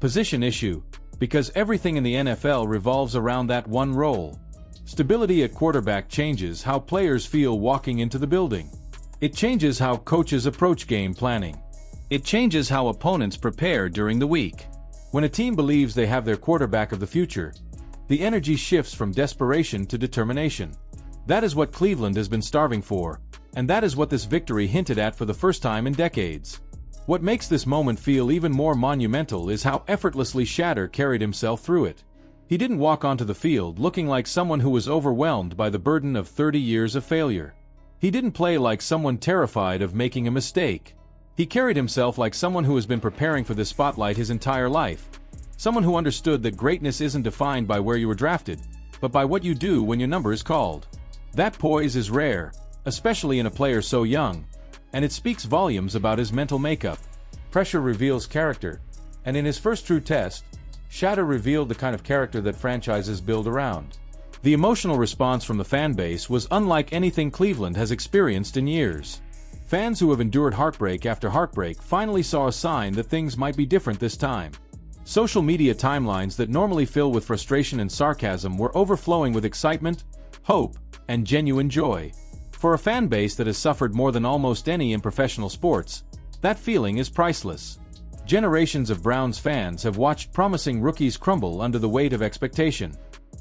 Position issue, because everything in the NFL revolves around that one role. Stability at quarterback changes how players feel walking into the building. It changes how coaches approach game planning. It changes how opponents prepare during the week. When a team believes they have their quarterback of the future, the energy shifts from desperation to determination. That is what Cleveland has been starving for, and that is what this victory hinted at for the first time in decades. What makes this moment feel even more monumental is how effortlessly Shedeur carried himself through it. He didn't walk onto the field looking like someone who was overwhelmed by the burden of 30 years of failure. He didn't play like someone terrified of making a mistake. He carried himself like someone who has been preparing for this spotlight his entire life. Someone who understood that greatness isn't defined by where you were drafted, but by what you do when your number is called. That poise is rare, especially in a player so young, and it speaks volumes about his mental makeup. Pressure reveals character, and in his first true test, Shadur revealed the kind of character that franchises build around. The emotional response from the fan base was unlike anything Cleveland has experienced in years. Fans who have endured heartbreak after heartbreak finally saw a sign that things might be different this time. Social media timelines that normally fill with frustration and sarcasm were overflowing with excitement, hope, and genuine joy. For a fan base that has suffered more than almost any in professional sports, that feeling is priceless. Generations of Browns fans have watched promising rookies crumble under the weight of expectation.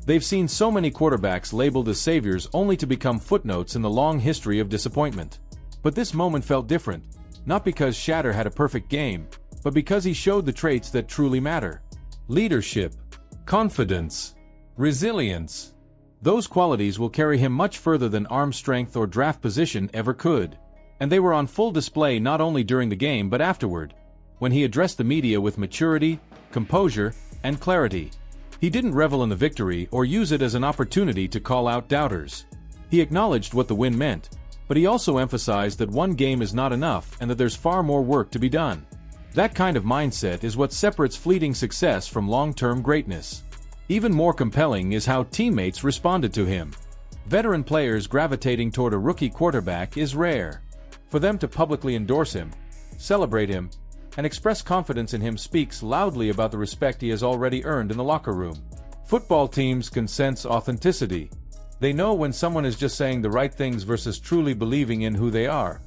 They've seen so many quarterbacks labeled as saviors only to become footnotes in the long history of disappointment. But this moment felt different, not because Shadur had a perfect game, but because he showed the traits that truly matter. Leadership, confidence, resilience. Those qualities will carry him much further than arm strength or draft position ever could. And they were on full display not only during the game but afterward, when he addressed the media with maturity, composure, and clarity. He didn't revel in the victory or use it as an opportunity to call out doubters. He acknowledged what the win meant, but he also emphasized that one game is not enough and that there's far more work to be done. That kind of mindset is what separates fleeting success from long-term greatness. Even more compelling is how teammates responded to him. Veteran players gravitating toward a rookie quarterback is rare. For them to publicly endorse him, celebrate him, and express confidence in him speaks loudly about the respect he has already earned in the locker room. Football teams can sense authenticity. They know when someone is just saying the right things versus truly believing in who they are.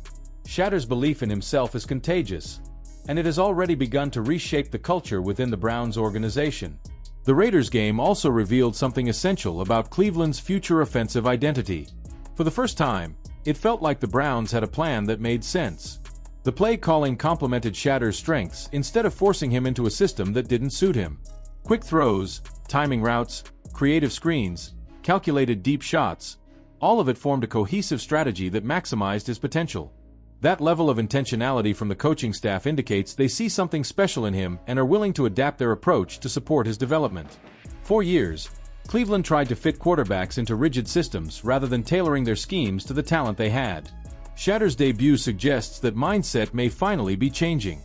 Shadur's belief in himself is contagious, and it has already begun to reshape the culture within the Browns organization. The Raiders game also revealed something essential about Cleveland's future offensive identity. For the first time, it felt like the Browns had a plan that made sense. The play calling complemented Shadur's strengths instead of forcing him into a system that didn't suit him. Quick throws, timing routes, creative screens, calculated deep shots, all of it formed a cohesive strategy that maximized his potential. That level of intentionality from the coaching staff indicates they see something special in him and are willing to adapt their approach to support his development. For years, Cleveland tried to fit quarterbacks into rigid systems rather than tailoring their schemes to the talent they had. Shadur's debut suggests that mindset may finally be changing.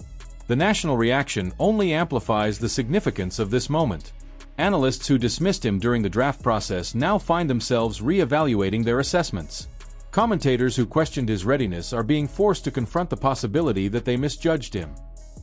The national reaction only amplifies the significance of this moment. Analysts who dismissed him during the draft process now find themselves re-evaluating their assessments. Commentators who questioned his readiness are being forced to confront the possibility that they misjudged him.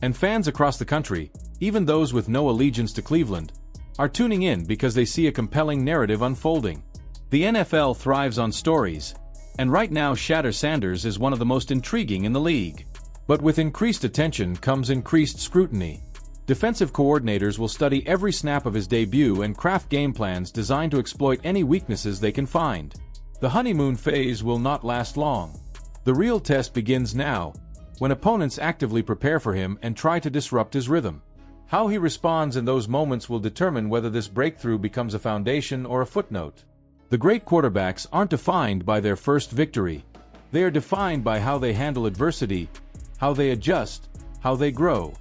And fans across the country, even those with no allegiance to Cleveland, are tuning in because they see a compelling narrative unfolding. The NFL thrives on stories, and right now Shadur Sanders is one of the most intriguing in the league. But with increased attention comes increased scrutiny. Defensive coordinators will study every snap of his debut and craft game plans designed to exploit any weaknesses they can find. The honeymoon phase will not last long. The real test begins now, when opponents actively prepare for him and try to disrupt his rhythm. How he responds in those moments will determine whether this breakthrough becomes a foundation or a footnote. The great quarterbacks aren't defined by their first victory. They are defined by how they handle adversity, how they adjust, how they grow.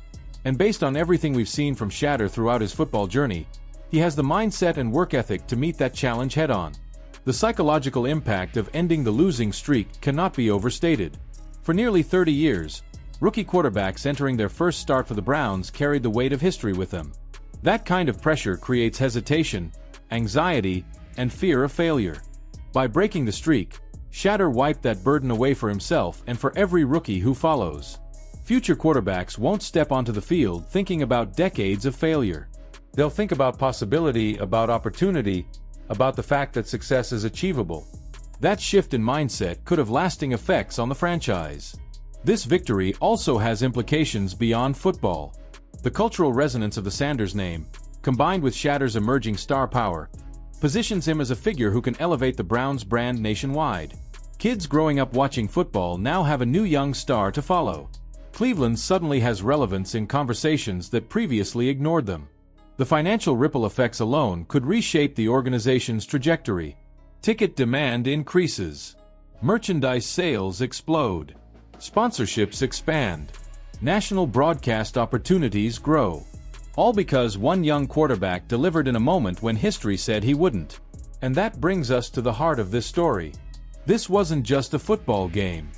And based on everything we've seen from Shadur throughout his football journey, he has the mindset and work ethic to meet that challenge head-on. The psychological impact of ending the losing streak cannot be overstated. For nearly 30 years, rookie quarterbacks entering their first start for the Browns carried the weight of history with them. That kind of pressure creates hesitation, anxiety, and fear of failure. By breaking the streak, Shadur wiped that burden away for himself and for every rookie who follows. Future quarterbacks won't step onto the field thinking about decades of failure. They'll think about possibility, about opportunity, about the fact that success is achievable. That shift in mindset could have lasting effects on the franchise. This victory also has implications beyond football. The cultural resonance of the Sanders name, combined with Shatter's emerging star power, positions him as a figure who can elevate the Browns brand nationwide. Kids growing up watching football now have a new young star to follow. Cleveland suddenly has relevance in conversations that previously ignored them. The financial ripple effects alone could reshape the organization's trajectory. Ticket demand increases. Merchandise sales explode. Sponsorships expand. National broadcast opportunities grow. All because one young quarterback delivered in a moment when history said he wouldn't. And that brings us to the heart of this story. This wasn't just a football game.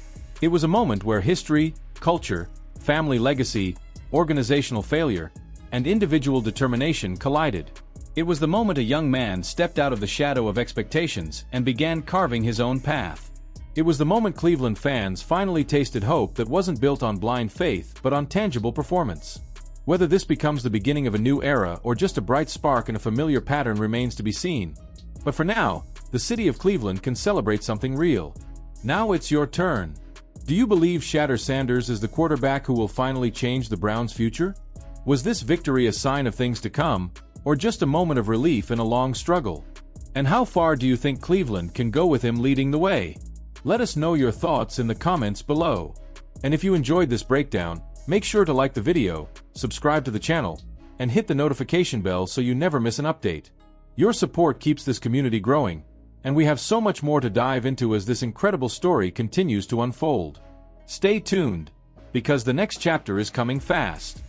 It was a moment where history, culture, family legacy, organizational failure, and individual determination collided. It was the moment a young man stepped out of the shadow of expectations and began carving his own path. It was the moment Cleveland fans finally tasted hope that wasn't built on blind faith but on tangible performance. Whether this becomes the beginning of a new era or just a bright spark in a familiar pattern remains to be seen. But for now, the city of Cleveland can celebrate something real. Now it's your turn. Do you believe Shadur Sanders is the quarterback who will finally change the Browns' future? Was this victory a sign of things to come, or just a moment of relief in a long struggle? And how far do you think Cleveland can go with him leading the way? Let us know your thoughts in the comments below. And if you enjoyed this breakdown, make sure to like the video, subscribe to the channel, and hit the notification bell so you never miss an update. Your support keeps this community growing, and we have so much more to dive into as this incredible story continues to unfold. Stay tuned, because the next chapter is coming fast.